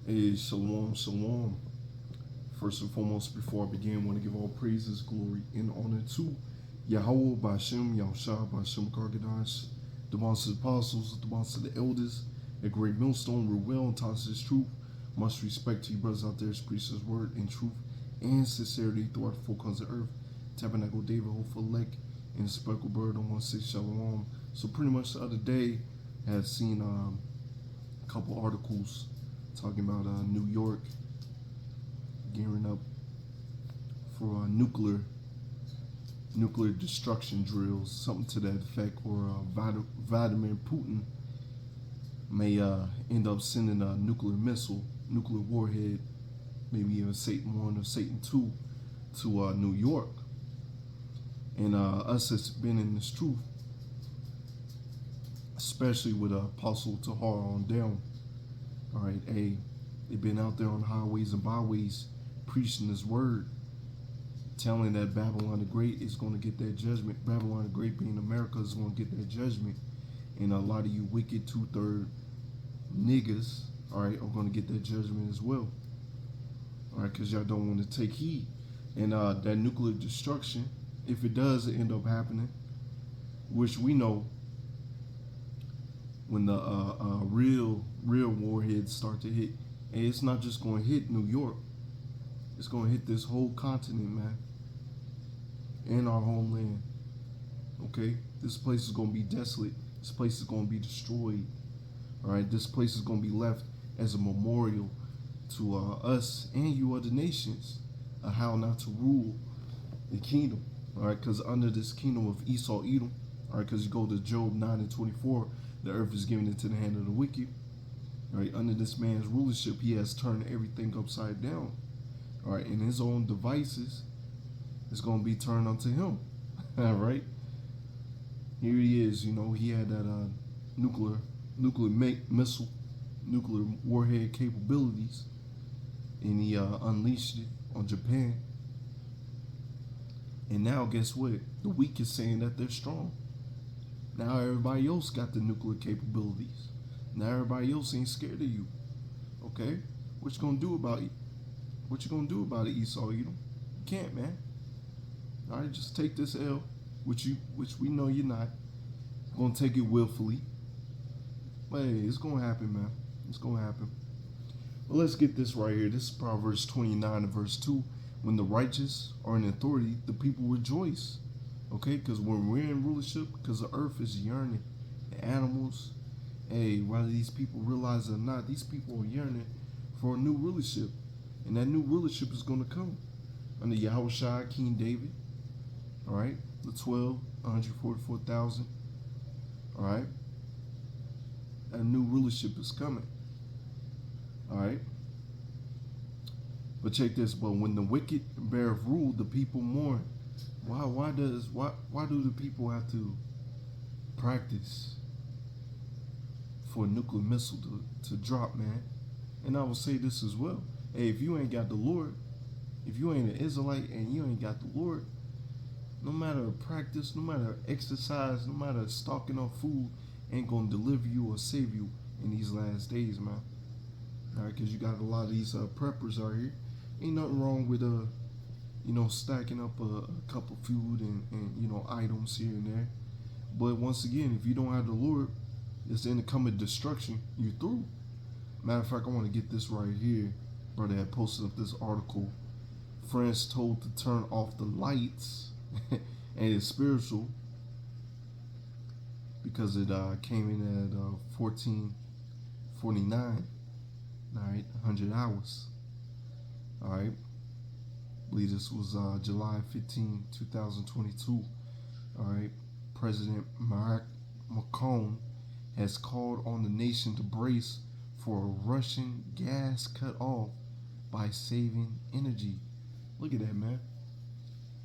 Hey, shalom, shalom. First and foremost, before I begin, I want to give all praises, glory, and honor to Yahweh, Bashem, Yahushua, Bashem, Kargadash, the monster apostles, the monster the elders, a great millstone, Ruel, and Tassa's truth. Much respect to you brothers out there, preach his word in truth and sincerity throughout the four corners of earth. Tabernacle David, hopeful elect, and the speckled bird on 1-6 Shalom. So pretty much the other day, I had seen a couple articles talking about New York gearing up for nuclear destruction drills, something to that effect, or Vladimir Putin may end up sending a nuclear missile, nuclear warhead, maybe even Satan 1 or Satan 2, to New York. And us that's been in this truth, especially with Apostle Tahar on down, all right, they've been out there on highways and byways preaching this word, telling that Babylon the Great is going to get that judgment. Babylon the Great, being America, is going to get that judgment. And a lot of you wicked two-third niggas, all right, are going to get that judgment as well. All right, because y'all don't want to take heed. And that nuclear destruction, if it does end up happening, which we know when the real warheads start to hit, and it's not just going to hit New York, it's going to hit this whole continent, man, and our homeland. Okay, this place is going to be desolate. This place is going to be destroyed. All right, this place is going to be left as a memorial to us and you other nations of how not to rule the kingdom. All right, because under this kingdom of Esau, Edom, all right, because you go to Job 9:24, the earth is given into the hand of the wicked. All right, under this man's rulership, he has turned everything upside down. All right, and his own devices is going to be turned unto him. All right, here he is. You know, he had that nuclear missile, nuclear warhead capabilities, and he unleashed it on Japan. And now, guess what? The weak is saying that they're strong. Now everybody else got the nuclear capabilities. Now everybody else ain't scared of you. Okay, what you gonna do about it? What you gonna do about it, Esau Edom? You can't, man. All right, just take this L, which we know you're not gonna take it willfully. But hey, it's gonna happen, man. It's gonna happen. Well, let's get this right here. This is Proverbs 29 and verse 2. When the righteous are in authority, the people rejoice. Okay, because when we're in rulership, because the earth is yearning, the animals, hey, whether these people realize it or not, these people are yearning for a new rulership. And that new rulership is going to come under Yahushua, King David. All right, the 144,000. All right, that new rulership is coming. All right, but check this. But when the wicked beareth rule, the people mourn. Why do the people have to practice for a nuclear missile to drop, man? And I will say this as well. Hey, if you ain't got the Lord, if you ain't an Israelite and you ain't got the Lord, no matter practice, no matter exercise, no matter stocking up food, ain't gonna deliver you or save you in these last days, man. All right, because you got a lot of these preppers out here. Ain't nothing wrong with stacking up a cup of food and items here and there. But once again, if you don't have the Lord, it's in the coming destruction. You through. Matter of fact, I want to get this right here. Brother had posted up this article. France told to turn off the lights, and it's spiritual because it came in at 14:49. All right, 100 hours. All right. I believe this was July 15, 2022. All right. President Macron has called on the nation to brace for a Russian gas cut off by saving energy. Look at that, man.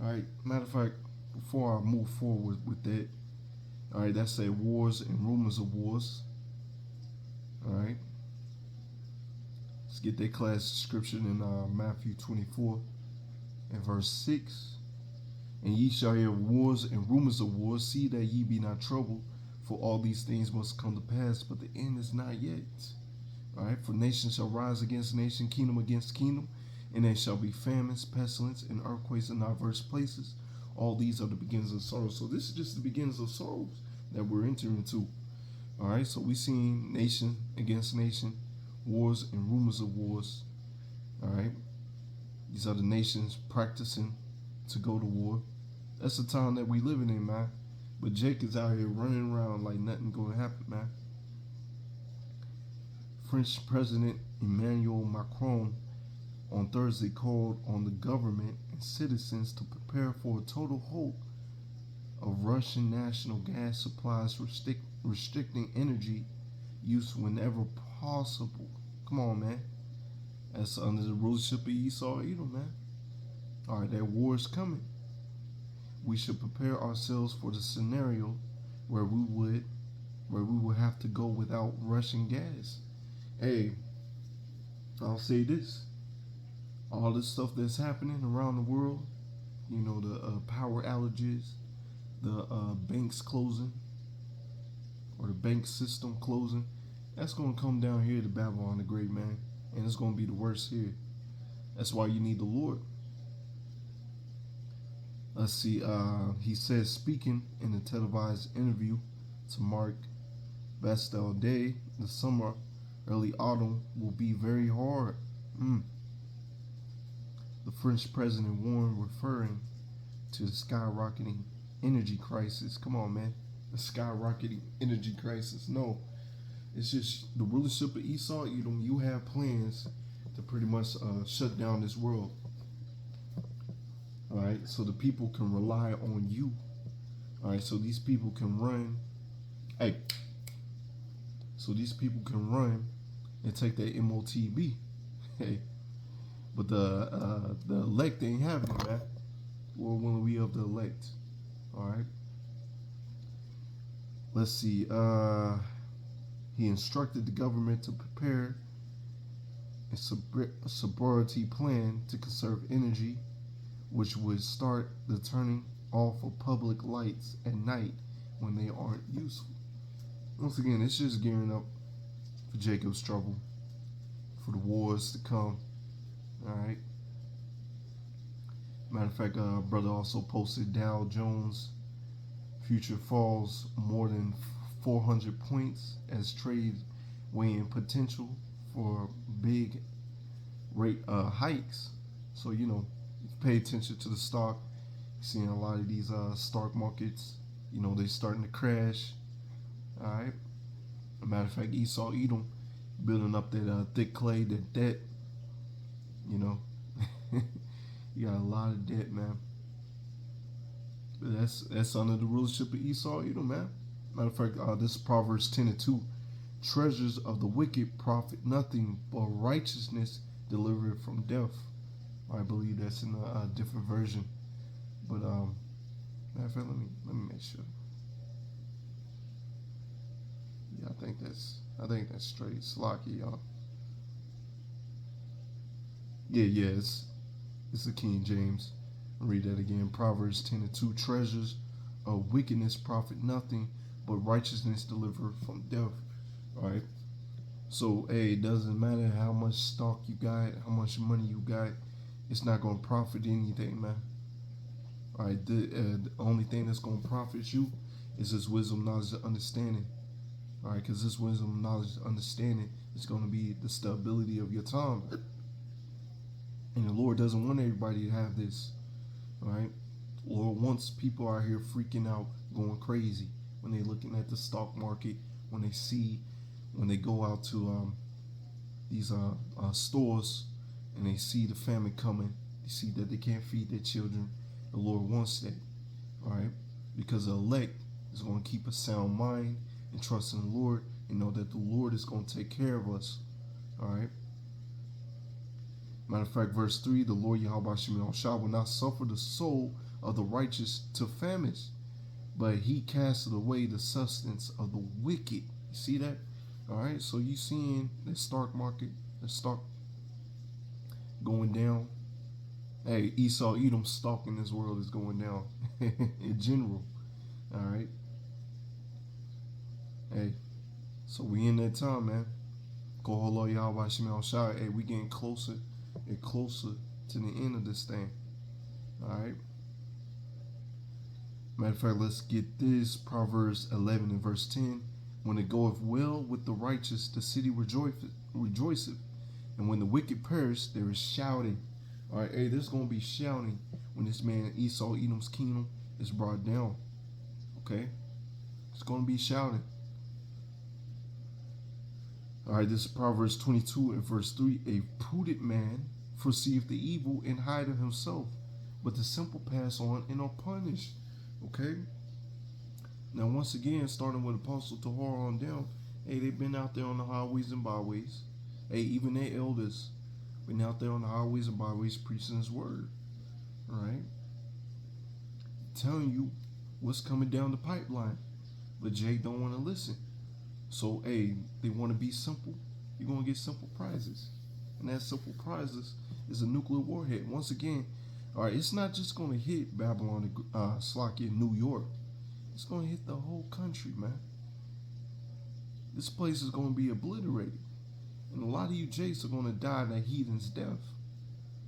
All right. Matter of fact, before I move forward with that, all right, that's a wars and rumors of wars. All right. Let's get that class description in Matthew 24 and verse 6. And ye shall hear wars and rumors of wars. See that ye be not troubled, for all these things must come to pass, but the end is not yet. All right, for nation shall rise against nation, kingdom against kingdom, and there shall be famines, pestilence, and earthquakes in diverse places. All these are the beginnings of sorrow. So this is just the beginnings of sorrows that we're entering into. All right, so we seeing nation against nation, wars and rumors of wars. All right, these are the nations practicing to go to war. That's the time that we living in, man. But Jake is out here running around like nothing gonna happen, man. French President Emmanuel Macron on Thursday called on the government and citizens to prepare for a total halt of Russian national gas supplies, restricting energy use whenever possible. Come on, man. That's under the rulership of Esau Edom, man. All right, that war is coming. We should prepare ourselves for the scenario where we would have to go without Russian gas. Hey, I'll say this. All this stuff that's happening around the world, you know, the power outages, the banks closing, or the bank system closing, that's going to come down here to Babylon the Great, man. And it's going to be the worst here. That's why you need the Lord. Let's see, he says, speaking in a televised interview to Mark Bastille Day, the summer, early autumn will be very hard. The French president warned, referring to the skyrocketing energy crisis. Come on, man. The skyrocketing energy crisis. No, it's just the rulership of Esau Edom. You have plans to pretty much shut down this world. All right, so the people can rely on you. All right, so these people can run. Hey, so these people can run and take their MOTB. Hey, but the elect ain't having it, man. Or when we of the elect. All right. Let's see. He instructed the government to prepare a sobriety plan to conserve energy, which would start the turning off of public lights at night when they aren't useful. Once again, it's just gearing up for Jacob's trouble, for the wars to come. All right. Matter of fact, brother also posted Dow Jones future falls more than 400 points as trade weighing potential for big rate hikes. So, you know, pay attention to the stock. Seeing a lot of these stock markets, you know, they starting to crash. All right. As a matter of fact, Esau Edom building up that thick clay, that debt. You know, you got a lot of debt, man. But that's under the rulership of Esau Edom, man. Matter of fact, this is Proverbs 10:2. Treasures of the wicked profit nothing, but righteousness delivered from death. I believe that's in a different version. But matter of fact, let me make sure. Yeah, I think that's straight. Slocky, y'all. Yeah, it's the King James. I'll read that again. Proverbs 10:2. Treasures of wickedness profit nothing, but righteousness deliver from death. All right. So, hey, it doesn't matter how much stock you got, how much money you got, it's not going to profit anything, man. All right. The only thing that's going to profit you is this wisdom, knowledge, and understanding. All right, because this wisdom, knowledge, and understanding is going to be the stability of your time. And the Lord doesn't want everybody to have this. All right. Lord wants people out here freaking out, going crazy when they're looking at the stock market, when they go out to these stores and they see the famine coming, they see that they can't feed their children. The Lord wants that, all right, because the elect is going to keep a sound mind and trust in the Lord and know that the Lord is going to take care of us, all right. Matter of fact, verse 3, the Lord Yahweh Shemel Shah will not suffer the soul of the righteous to famish, but he casted away the substance of the wicked. You see that? All right, so you seeing the stock market, the stock going down. Hey, Esau Edom's stock in this world is going down in general. All right. Hey, so we in that time, man. Koholo Yahweh Shemel Shai. Hey, we getting closer and closer to the end of this thing. Alright. Matter of fact, let's get this. Proverbs 11 and verse 10. When it goeth well with the righteous, the city rejoiceth. And when the wicked perish, there is shouting. Alright, hey, there's going to be shouting when this man Esau, Edom's kingdom, is brought down. Okay? It's going to be shouting. Alright, this is Proverbs 22 and verse 3. A prudent man foreseeth the evil and hideth himself, but the simple pass on and are punished. Okay? Now, once again, starting with Apostle Tahar on down, hey, they've been out there on the highways and byways. Hey, even their elders been out there on the highways and byways preaching his word. Alright? Telling you what's coming down the pipeline. But Jay don't want to listen. So, hey, they want to be simple. You're going to get simple prizes. And that simple prizes is a nuclear warhead. Once again, all right, it's not just going to hit Babylon, Slakia, New York. It's going to hit the whole country, man. This place is going to be obliterated. And a lot of you Jays are going to die that heathen's death.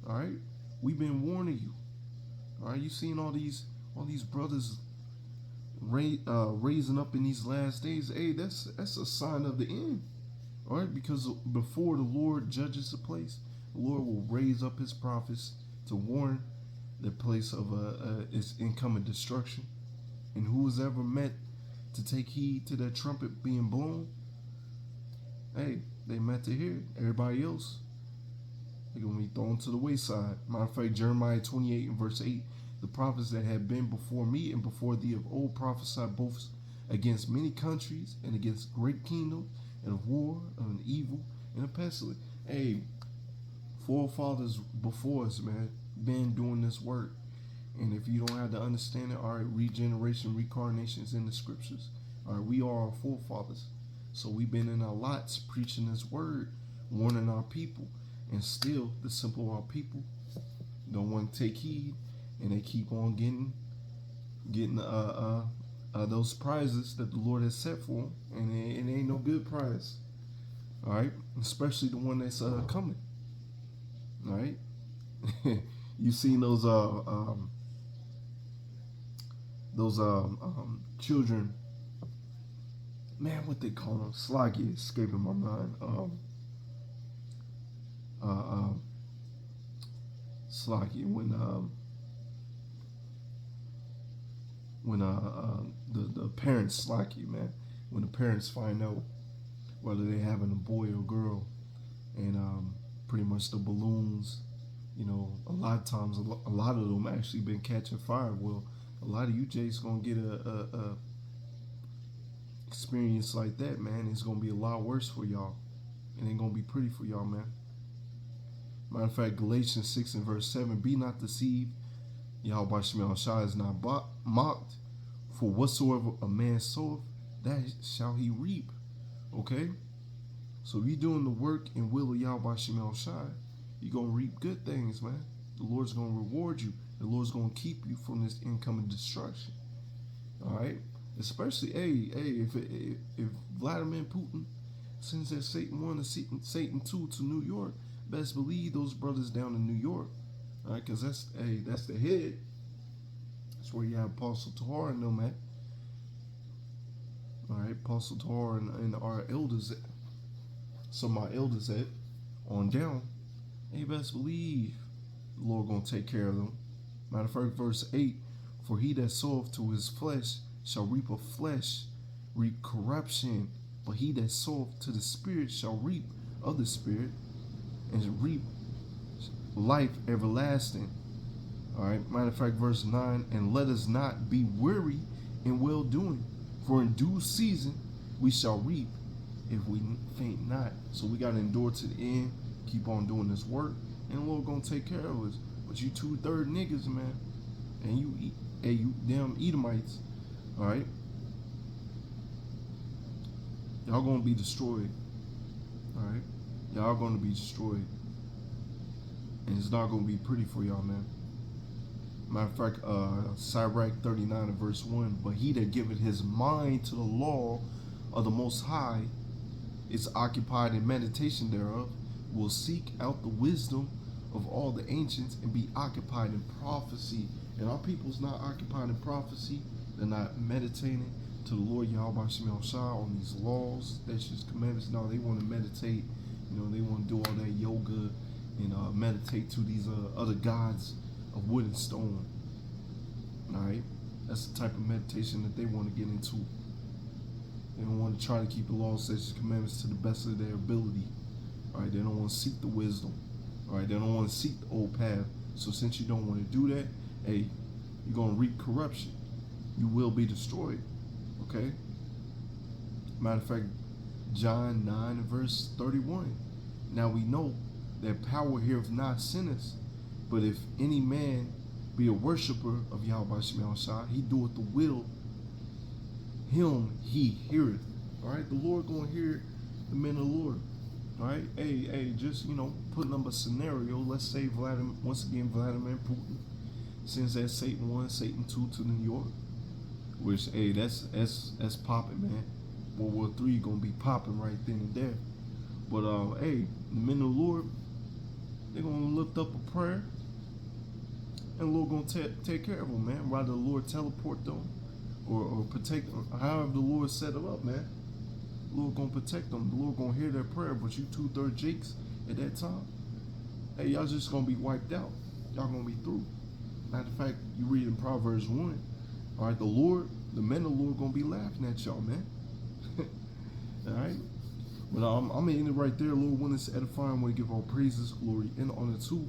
All right? We've been warning you. All right? You've seen all these brothers raising up in these last days. Hey, that's a sign of the end. All right? Because before the Lord judges the place, the Lord will raise up his prophets to warn the place of its incoming destruction. And who was ever meant to take heed to that trumpet being blown, hey, they meant to hear it. Everybody else, they're going to be thrown to the wayside. Matter of fact, Jeremiah 28 and verse 8, the prophets that had been before me and before thee of old prophesied both against many countries and against great kingdoms and of war, of an evil, and a pestilence. Hey, forefathers before us, man, been doing this work. And if you don't have to understand it, all right, regeneration, reincarnation is in the scriptures. All right, we are our forefathers. So we've been in our lots preaching this word, warning our people. And still, the simple of our people don't want to take heed. And they keep on getting those prizes that the Lord has set for them. And it ain't no good prize. All right, especially the one that's coming. All right, you seen those children, man, what they call them? Sloggy, escaping my mind. Sloggy when the parents Sloggy, man, when the parents find out whether they're having a boy or girl, and pretty much the balloons, you know, a lot of times a lot of them actually been catching fire. Well, a lot of you Jays gonna get a experience like that, man. It's gonna be a lot worse for y'all. It ain't gonna be pretty for y'all, man. Matter of fact, Galatians 6 and verse 7, be not deceived, Yahweh Shemel Shai is not mocked, for whatsoever a man soweth, that shall he reap. Okay? So if you're doing the work and will of Yahweh Shemel Shai, you're gonna reap good things, man. The Lord's gonna reward you. The Lord's gonna keep you from this incoming destruction. All right? Especially, if Vladimir Putin sends that Satan 1 and Satan 2 to New York, best believe those brothers down in New York. All right? Because that's the head. That's where you have Apostle Tahar and them at. All right? Apostle Tahar and our elders, some of our elders at, on down. Hey, best believe the Lord gonna take care of them. Matter of fact, verse 8, for he that soweth to his flesh shall reap of flesh, reap corruption, but he that soweth to the Spirit shall reap of the Spirit, and reap life everlasting. All right, matter of fact, verse 9, and let us not be weary in well doing, for in due season we shall reap if we faint not. So we got to endure to the end, keep on doing this work, and the Lord gonna take care of us. But you 2/3 niggas, man, and you damn Edomites, all right, y'all gonna be destroyed. All right, y'all gonna be destroyed, and it's not gonna be pretty for y'all, man. Matter of fact, Sirach 39 and verse 1, but he that giveth his mind to the law of the Most High is occupied in meditation thereof, will seek out the wisdom of all the ancients and be occupied in prophecy. And our people's not occupied in prophecy. They're not meditating to the Lord Yahweh Shemel Shah on these laws, statutes, commandments. No, they want to meditate. They want to do all that yoga and meditate to these other gods of wood and stone. All right, that's the type of meditation that they want to get into. They don't want to try to keep the laws, statutes, commandments to the best of their ability. All right, they don't want to seek the wisdom. All right, they don't want to seek the old path. So since you don't want to do that, hey, you're gonna reap corruption. You will be destroyed. Okay. Matter of fact, John 9 and verse 31. Now we know that power heareth not sinners, but if any man be a worshiper of Yahweh Shemel Shah, he doeth the will, him he heareth. All right, the Lord gonna hear the men of the Lord. All right, hey, just putting up a scenario. Let's say Vladimir Putin sends that Satan 1, Satan 2 to New York, which that's popping, man. World War III gonna be popping right then and there. But the men of the Lord, they're gonna lift up a prayer, and the Lord gonna take care of them, man. Rather the Lord teleport them or protect them, however the Lord set them up, man. The Lord gonna protect them. The Lord gonna hear their prayer. But you 2/3 Jakes at that time, hey, y'all just gonna be wiped out. Y'all gonna be through. Matter of fact, you read in Proverbs 1. All right, the men of the Lord gonna be laughing at y'all, man. All right. But I'm gonna end it right there. Lord, when it's edifying, we give all praises, glory, and honor to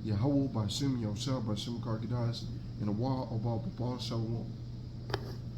Yahweh by Shem Yahushua by Shem Karkadash and a while about Babal Shalom.